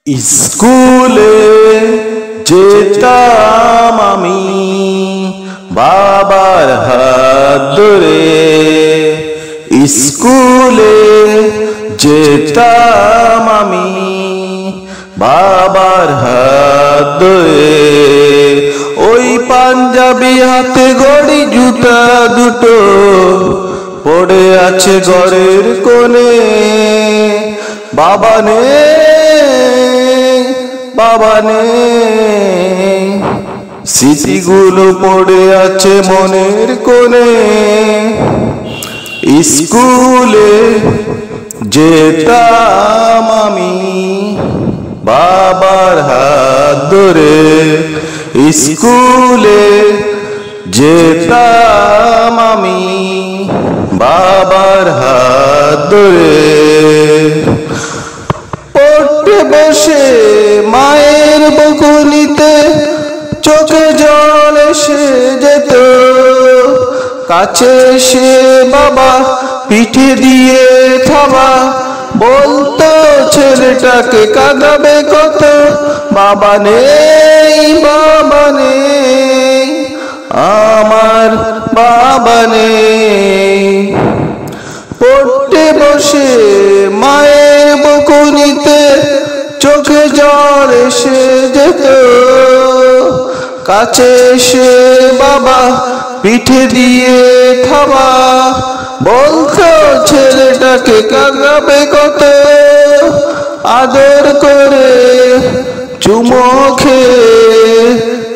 স্কুলে যেতাম আমি বাবার হাত ধরে। স্কুলে যেতাম আমি বাবার হাত ধরে। ওই পাঞ্জাবি হাতে ঘড়ি জুতা দুটো পড়ে আছে ঘরের কোণে। বাবা নেই, বাবা নেই, স্মৃতিগুলো পড়ে আছে মনের কোণে। স্কুলে যেতাম আমি বাবার হাত ধরে। স্কুলে যেতাম আমি বাবার হাত ধরে। পড়তে বসে মায়ের বকুনিতে চোখে জল এসে যেত। কাছে এসে বাবা পিঠে দিয়ে থাবা বলতো ছেলেটাকে কাঁদাবে কত। বাবা নেই, বাবা নেই, আমার বাবা নেই। পড়তে বসে মায়ের বকুনিতে চোখে জল এসে যেত। কাছে এসে বাবা পিঠে দিয়ে থাবা বলতো ছেলেটাকে কাঁদাবে কত। আদর করে চুমো খেয়ে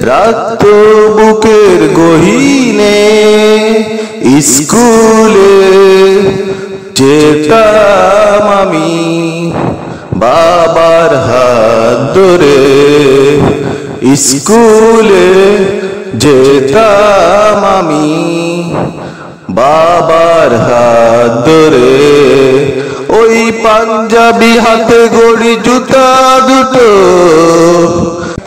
রাখতো বুকের গহীনে। স্কুলে যেতাম আমি বাবার হাত ধরে। স্কুলে যেতাম আমি বাবার হাত ধরে। ওই পাঞ্জাবি হাতে ঘড়ি জুতা দুটো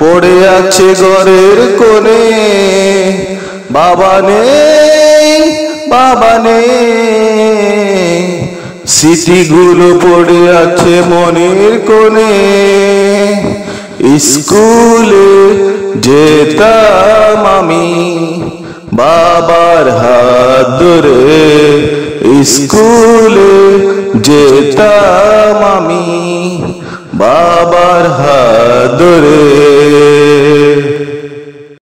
পড়ে আছে ঘরের কোণে। বাবা নেই, বাবা নেই, স্মৃতিগুলো পড়ে আছে মনের কোণে। স্কুলে যেতাম আমি বাবার হাত ধরে। স্কুলে যেতাম আমি বাবার হাত ধরে।